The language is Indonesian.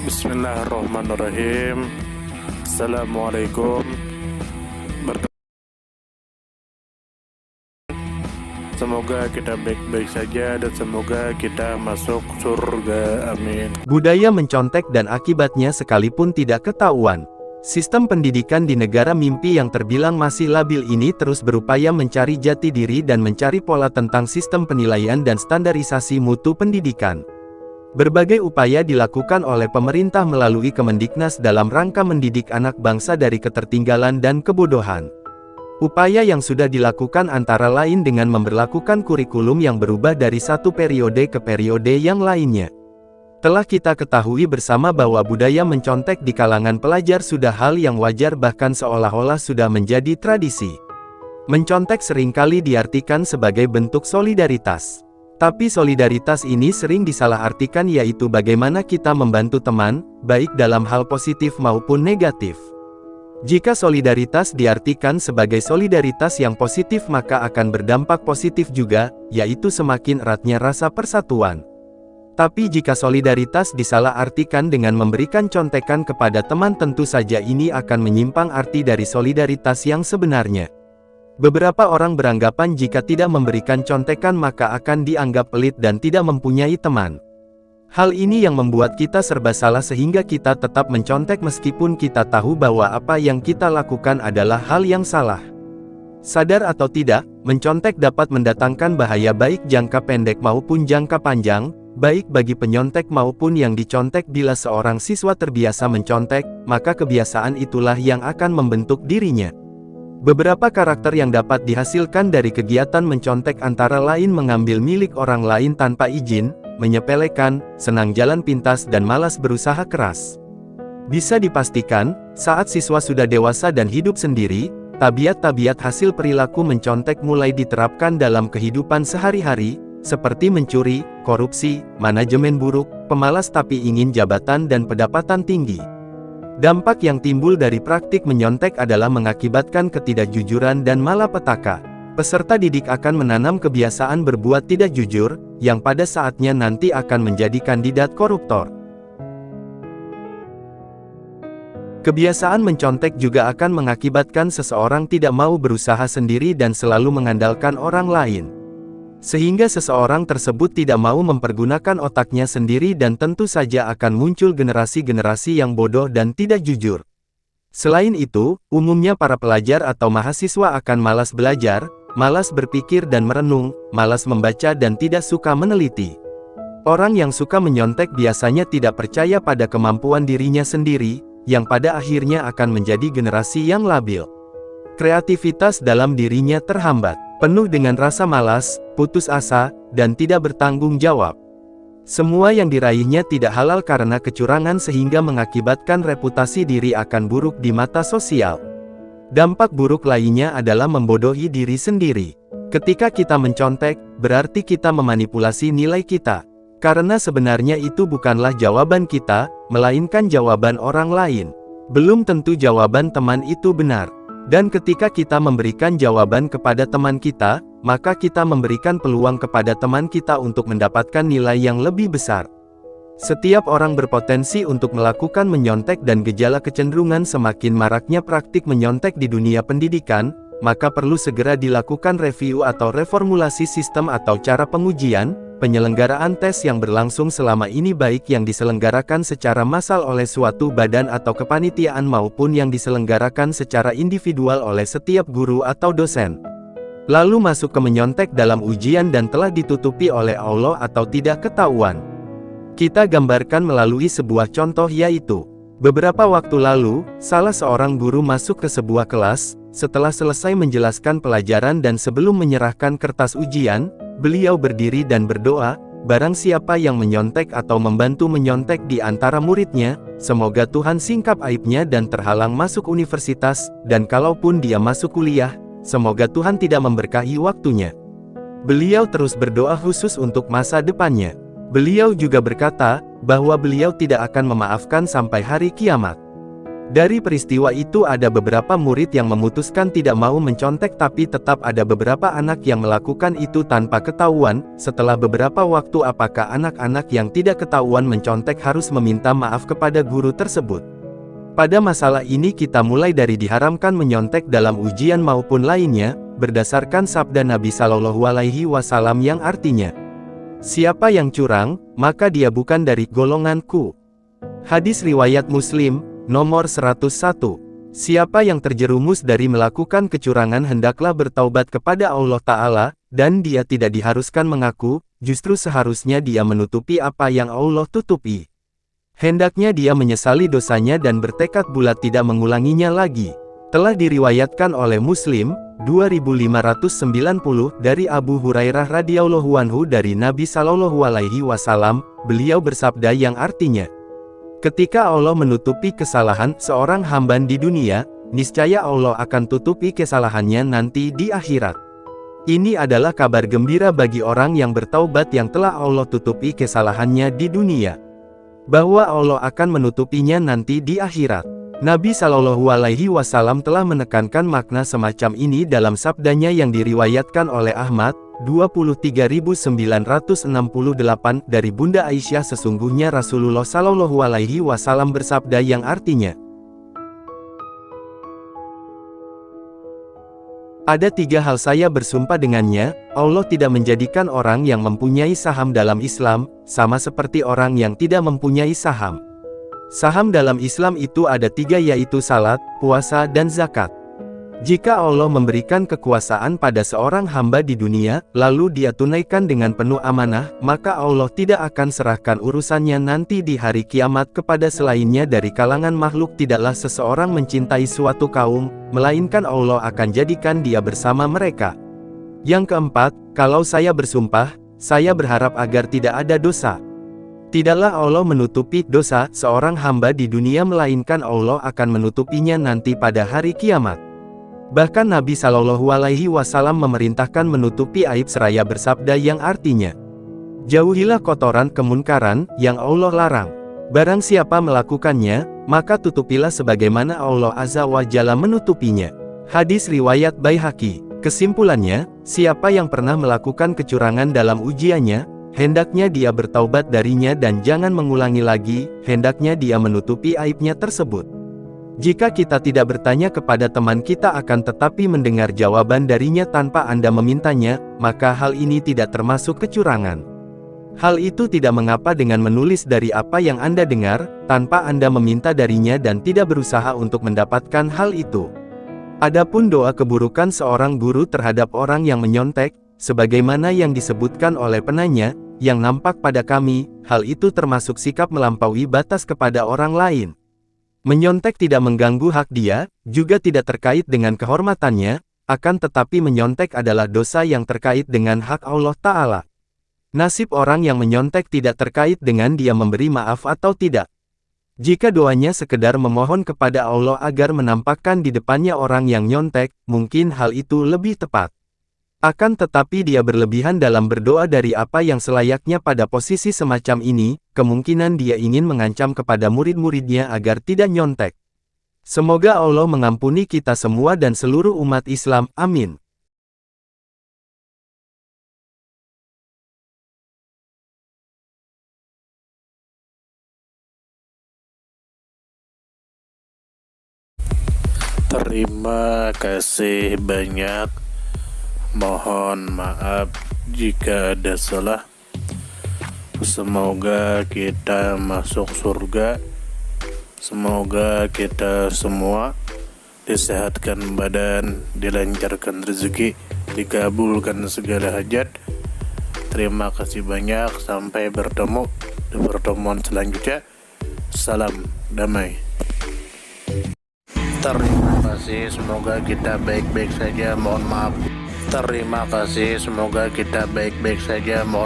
Bismillahirrahmanirrahim. Assalamualaikum. Semoga kita baik-baik saja dan semoga kita masuk surga. Amin. Budaya mencontek dan akibatnya sekalipun tidak ketahuan. Sistem pendidikan di negara mimpi yang terbilang masih labil ini terus berupaya mencari jati diri dan mencari pola tentang sistem penilaian dan standarisasi mutu pendidikan. Berbagai upaya dilakukan oleh pemerintah melalui Kemendiknas dalam rangka mendidik anak bangsa dari ketertinggalan dan kebodohan. Upaya yang sudah dilakukan antara lain dengan memberlakukan kurikulum yang berubah dari satu periode ke periode yang lainnya. Telah kita ketahui bersama bahwa budaya mencontek di kalangan pelajar sudah hal yang wajar, bahkan seolah-olah sudah menjadi tradisi. Mencontek seringkali diartikan sebagai bentuk solidaritas. Tapi solidaritas ini sering disalahartikan, yaitu bagaimana kita membantu teman, baik dalam hal positif maupun negatif. Jika solidaritas diartikan sebagai solidaritas yang positif, maka akan berdampak positif juga, yaitu semakin eratnya rasa persatuan. Tapi jika solidaritas disalahartikan dengan memberikan contekan kepada teman, tentu saja ini akan menyimpang arti dari solidaritas yang sebenarnya. Beberapa orang beranggapan jika tidak memberikan contekan maka akan dianggap pelit dan tidak mempunyai teman. Hal ini yang membuat kita serba salah sehingga kita tetap mencontek meskipun kita tahu bahwa apa yang kita lakukan adalah hal yang salah. Sadar atau tidak, mencontek dapat mendatangkan bahaya baik jangka pendek maupun jangka panjang, baik bagi penyontek maupun yang dicontek. Bila seorang siswa terbiasa mencontek, maka kebiasaan itulah yang akan membentuk dirinya. Beberapa karakter yang dapat dihasilkan dari kegiatan mencontek antara lain mengambil milik orang lain tanpa izin, menyepelekan, senang jalan pintas dan malas berusaha keras. Bisa dipastikan, saat siswa sudah dewasa dan hidup sendiri, tabiat-tabiat hasil perilaku mencontek mulai diterapkan dalam kehidupan sehari-hari, seperti mencuri, korupsi, manajemen buruk, pemalas tapi ingin jabatan dan pendapatan tinggi. Dampak yang timbul dari praktik menyontek adalah mengakibatkan ketidakjujuran dan malapetaka. Peserta didik akan menanam kebiasaan berbuat tidak jujur, yang pada saatnya nanti akan menjadi kandidat koruptor. Kebiasaan mencontek juga akan mengakibatkan seseorang tidak mau berusaha sendiri dan selalu mengandalkan orang lain. Sehingga seseorang tersebut tidak mau mempergunakan otaknya sendiri dan tentu saja akan muncul generasi-generasi yang bodoh dan tidak jujur. Selain itu, umumnya para pelajar atau mahasiswa akan malas belajar, malas berpikir dan merenung, malas membaca dan tidak suka meneliti. Orang yang suka menyontek biasanya tidak percaya pada kemampuan dirinya sendiri, yang pada akhirnya akan menjadi generasi yang labil. Kreativitas dalam dirinya terhambat, penuh dengan rasa malas, putus asa, dan tidak bertanggung jawab. Semua yang diraihnya tidak halal karena kecurangan sehingga mengakibatkan reputasi diri akan buruk di mata sosial. Dampak buruk lainnya adalah membodohi diri sendiri. Ketika kita mencontek, berarti kita memanipulasi nilai kita. Karena sebenarnya itu bukanlah jawaban kita, melainkan jawaban orang lain. Belum tentu jawaban teman itu benar. Dan ketika kita memberikan jawaban kepada teman kita, maka kita memberikan peluang kepada teman kita untuk mendapatkan nilai yang lebih besar. Setiap orang berpotensi untuk melakukan menyontek dan gejala kecenderungan semakin maraknya praktik menyontek di dunia pendidikan, maka perlu segera dilakukan review atau reformulasi sistem atau cara pengujian, penyelenggaraan tes yang berlangsung selama ini baik yang diselenggarakan secara massal oleh suatu badan atau kepanitiaan maupun yang diselenggarakan secara individual oleh setiap guru atau dosen. Lalu masuk ke menyontek dalam ujian dan telah ditutupi oleh Allah atau tidak ketahuan. Kita gambarkan melalui sebuah contoh, yaitu beberapa waktu lalu, salah seorang guru masuk ke sebuah kelas. Setelah selesai menjelaskan pelajaran dan sebelum menyerahkan kertas ujian, beliau berdiri dan berdoa, barang siapa yang menyontek atau membantu menyontek di antara muridnya, semoga Tuhan singkap aibnya dan terhalang masuk universitas, dan kalaupun dia masuk kuliah, semoga Tuhan tidak memberkahi waktunya. Beliau terus berdoa khusus untuk masa depannya. Beliau juga berkata, bahwa beliau tidak akan memaafkan sampai hari kiamat. Dari peristiwa itu ada beberapa murid yang memutuskan tidak mau mencontek, tapi tetap ada beberapa anak yang melakukan itu tanpa ketahuan. Setelah beberapa waktu, apakah anak-anak yang tidak ketahuan mencontek harus meminta maaf kepada guru tersebut? Pada masalah ini kita mulai dari diharamkan menyontek dalam ujian maupun lainnya, berdasarkan sabda Nabi Shallallahu Alaihi Wasallam yang artinya, "Siapa yang curang, maka dia bukan dari golonganku." Hadis riwayat Muslim, nomor 101. Siapa yang terjerumus dari melakukan kecurangan hendaklah bertaubat kepada Allah Ta'ala, dan dia tidak diharuskan mengaku, justru seharusnya dia menutupi apa yang Allah tutupi. Hendaknya dia menyesali dosanya dan bertekad bulat tidak mengulanginya lagi. Telah diriwayatkan oleh Muslim, 2590, dari Abu Hurairah radhiyallahu anhu dari Nabi Shallallahu Alaihi Wasallam, beliau bersabda yang artinya, "Ketika Allah menutupi kesalahan seorang hamba di dunia, niscaya Allah akan tutupi kesalahannya nanti di akhirat." Ini adalah kabar gembira bagi orang yang bertaubat yang telah Allah tutupi kesalahannya di dunia, bahwa Allah akan menutupinya nanti di akhirat. Nabi Shallallahu Alaihi Wasallam telah menekankan makna semacam ini dalam sabdanya yang diriwayatkan oleh Ahmad, 23.968, dari Bunda Aisyah, sesungguhnya Rasulullah Shallallahu Alaihi Wasallam bersabda yang artinya, "Ada 3 hal saya bersumpah dengannya, Allah tidak menjadikan orang yang mempunyai saham dalam Islam, sama seperti orang yang tidak mempunyai saham." Saham dalam Islam itu ada 3, yaitu salat, puasa dan zakat. Jika Allah memberikan kekuasaan pada seorang hamba di dunia, lalu dia tunaikan dengan penuh amanah, maka Allah tidak akan serahkan urusannya nanti di hari kiamat kepada selainnya dari kalangan makhluk. Tidaklah seseorang mencintai suatu kaum, melainkan Allah akan jadikan dia bersama mereka. Yang keempat, kalau saya bersumpah, saya berharap agar tidak ada dosa. Tidaklah Allah menutupi dosa seorang hamba di dunia, melainkan Allah akan menutupinya nanti pada hari kiamat. Bahkan Nabi Shallallahu Alaihi Wasallam memerintahkan menutupi aib seraya bersabda yang artinya, "Jauhilah kotoran kemunkaran yang Allah larang. Barang siapa melakukannya, maka tutupilah sebagaimana Allah Azza wa Jalla menutupinya." Hadis riwayat Baihaqi. Kesimpulannya, siapa yang pernah melakukan kecurangan dalam ujiannya, hendaknya dia bertaubat darinya dan jangan mengulangi lagi, hendaknya dia menutupi aibnya tersebut. Jika kita tidak bertanya kepada teman kita akan tetapi mendengar jawaban darinya tanpa Anda memintanya, maka hal ini tidak termasuk kecurangan. Hal itu tidak mengapa dengan menulis dari apa yang Anda dengar, tanpa Anda meminta darinya dan tidak berusaha untuk mendapatkan hal itu. Adapun doa keburukan seorang guru terhadap orang yang menyontek, sebagaimana yang disebutkan oleh penanya, yang nampak pada kami, hal itu termasuk sikap melampaui batas kepada orang lain. Menyontek tidak mengganggu hak dia, juga tidak terkait dengan kehormatannya, akan tetapi menyontek adalah dosa yang terkait dengan hak Allah Ta'ala. Nasib orang yang menyontek tidak terkait dengan dia memberi maaf atau tidak. Jika doanya sekedar memohon kepada Allah agar menampakkan di depannya orang yang nyontek, mungkin hal itu lebih tepat. Akan tetapi dia berlebihan dalam berdoa dari apa yang selayaknya pada posisi semacam ini, kemungkinan dia ingin mengancam kepada murid-muridnya agar tidak nyontek. Semoga Allah mengampuni kita semua dan seluruh umat Islam, amin. Terima kasih banyak. Mohon maaf jika ada salah. Semoga kita masuk surga. Semoga kita semua disehatkan badan, dilancarkan rezeki, dikabulkan segala hajat. Terima kasih banyak. Sampai bertemu di pertemuan selanjutnya. Salam damai. Terima kasih. Semoga kita baik-baik saja. Mohon maaf. Terima kasih, semoga kita baik-baik saja. Mohon maaf.